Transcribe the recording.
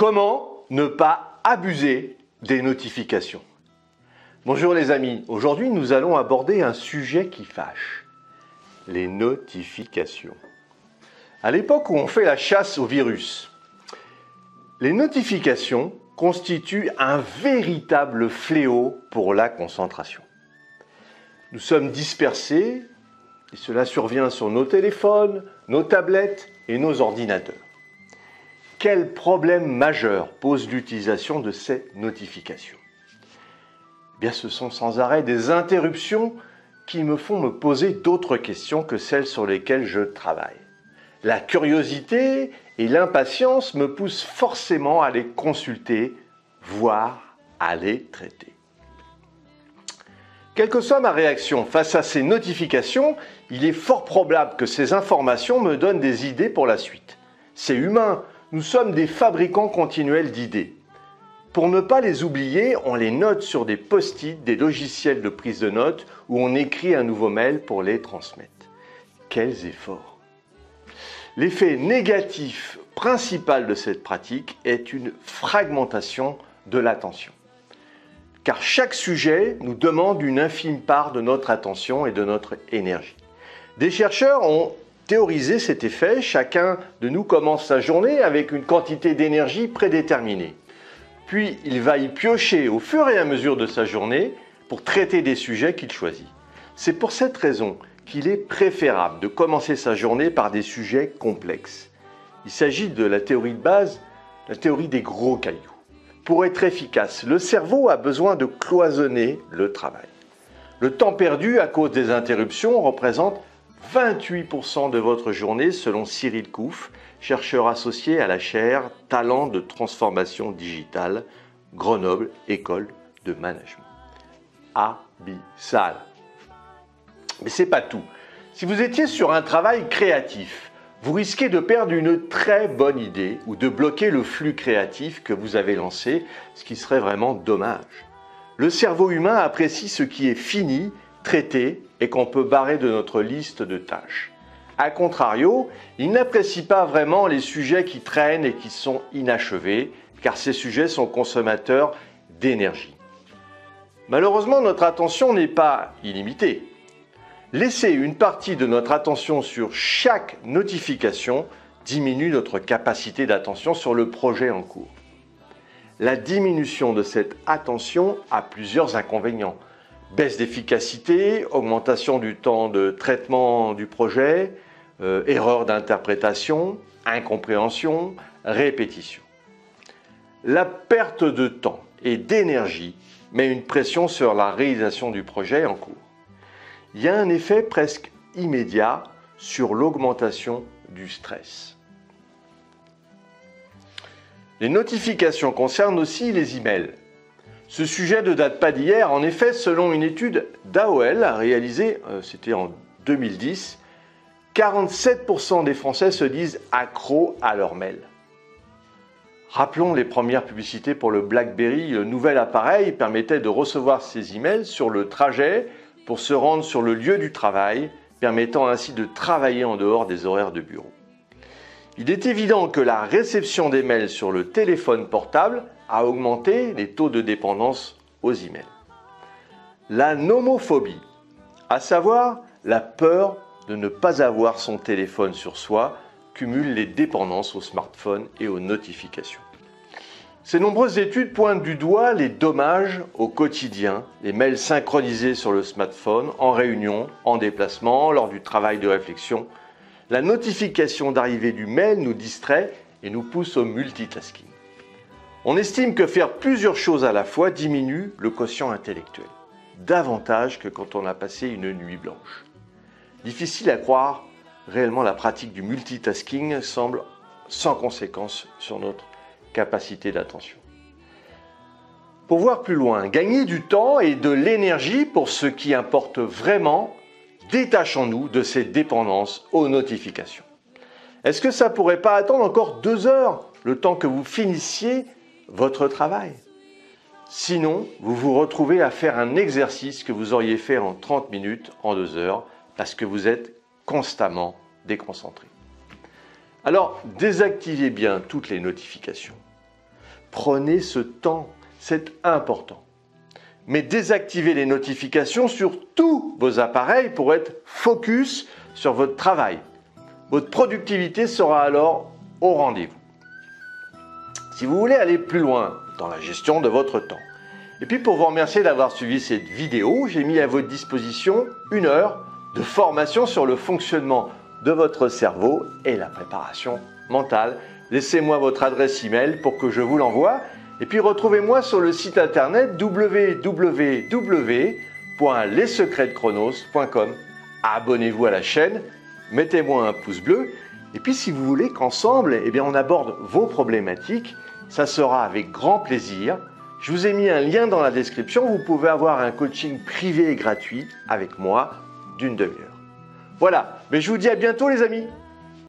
Comment ne pas abuser des notifications? Bonjour les amis, aujourd'hui nous allons aborder un sujet qui fâche, les notifications. À l'époque où on fait la chasse au virus, les notifications constituent un véritable fléau pour la concentration. Nous sommes dispersés et cela survient sur nos téléphones, nos tablettes et nos ordinateurs. Quel problème majeur pose l'utilisation de ces notifications? Bien, ce sont sans arrêt des interruptions qui me font me poser d'autres questions que celles sur lesquelles je travaille. La curiosité et l'impatience me poussent forcément à les consulter, voire à les traiter. Quelle que soit ma réaction face à ces notifications, il est fort probable que ces informations me donnent des idées pour la suite. C'est humain, nous sommes des fabricants continuels d'idées. Pour ne pas les oublier, on les note sur des post-it, des logiciels de prise de notes où on écrit un nouveau mail pour les transmettre. Quels efforts! L'effet négatif principal de cette pratique est une fragmentation de l'attention. Car chaque sujet nous demande une infime part de notre attention et de notre énergie. Des chercheurs ont théorisé cet effet. Chacun de nous commence sa journée avec une quantité d'énergie prédéterminée. Puis il va y piocher au fur et à mesure de sa journée pour traiter des sujets qu'il choisit. C'est pour cette raison qu'il est préférable de commencer sa journée par des sujets complexes. Il s'agit de la théorie de base, la théorie des gros cailloux. Pour être efficace, le cerveau a besoin de cloisonner le travail. Le temps perdu à cause des interruptions représente 28% de votre journée selon Cyril Kouf, chercheur associé à la chaire Talent de transformation digitale, Grenoble École de Management. Abyssal. Mais c'est pas tout. Si vous étiez sur un travail créatif, vous risquez de perdre une très bonne idée ou de bloquer le flux créatif que vous avez lancé, ce qui serait vraiment dommage. Le cerveau humain apprécie ce qui est fini, traité et qu'on peut barrer de notre liste de tâches. A contrario, il n'apprécie pas vraiment les sujets qui traînent et qui sont inachevés, car ces sujets sont consommateurs d'énergie. Malheureusement, notre attention n'est pas illimitée. Laisser une partie de notre attention sur chaque notification diminue notre capacité d'attention sur le projet en cours. La diminution de cette attention a plusieurs inconvénients. Baisse d'efficacité, augmentation du temps de traitement du projet, erreur d'interprétation, incompréhension, répétition. La perte de temps et d'énergie met une pression sur la réalisation du projet en cours. Il y a un effet presque immédiat sur l'augmentation du stress. Les notifications concernent aussi les emails. Ce sujet ne date pas d'hier. En effet, selon une étude d'AOL réalisée, c'était en 2010, 47% des Français se disent accros à leur mail. Rappelons les premières publicités pour le BlackBerry. Le nouvel appareil permettait de recevoir ses emails sur le trajet pour se rendre sur le lieu du travail, permettant ainsi de travailler en dehors des horaires de bureau. Il est évident que la réception des mails sur le téléphone portable a augmenté les taux de dépendance aux emails. La nomophobie, à savoir la peur de ne pas avoir son téléphone sur soi, cumule les dépendances au smartphone et aux notifications. Ces nombreuses études pointent du doigt les dommages au quotidien, les mails synchronisés sur le smartphone, en réunion, en déplacement, lors du travail de réflexion. La notification d'arrivée du mail nous distrait et nous pousse au multitasking. On estime que faire plusieurs choses à la fois diminue le quotient intellectuel, davantage que quand on a passé une nuit blanche. Difficile à croire, réellement la pratique du multitasking semble sans conséquence sur notre capacité d'attention. Pour voir plus loin, gagner du temps et de l'énergie pour ce qui importe vraiment, détachons-nous de ces dépendances aux notifications. Est-ce que ça pourrait pas attendre encore 2 heures, le temps que vous finissiez votre travail? Sinon, vous vous retrouvez à faire un exercice que vous auriez fait en 30 minutes, en 2 heures, parce que vous êtes constamment déconcentré. Alors, désactivez bien toutes les notifications. Prenez ce temps, c'est important. Mais désactivez les notifications sur tous vos appareils pour être focus sur votre travail. Votre productivité sera alors au rendez-vous. Si vous voulez aller plus loin dans la gestion de votre temps, et puis pour vous remercier d'avoir suivi cette vidéo, j'ai mis à votre disposition 1 heure de formation sur le fonctionnement de votre cerveau et la préparation mentale. Laissez-moi votre adresse email pour que je vous l'envoie. Et puis retrouvez-moi sur le site internet www.lessecretsdechronos.com. Abonnez-vous à la chaîne, mettez-moi un pouce bleu. Et puis si vous voulez qu'ensemble, on aborde vos problématiques, ça sera avec grand plaisir. Je vous ai mis un lien dans la description. Vous pouvez avoir un coaching privé et gratuit avec moi d'1 demi-heure. Voilà, mais je vous dis à bientôt les amis.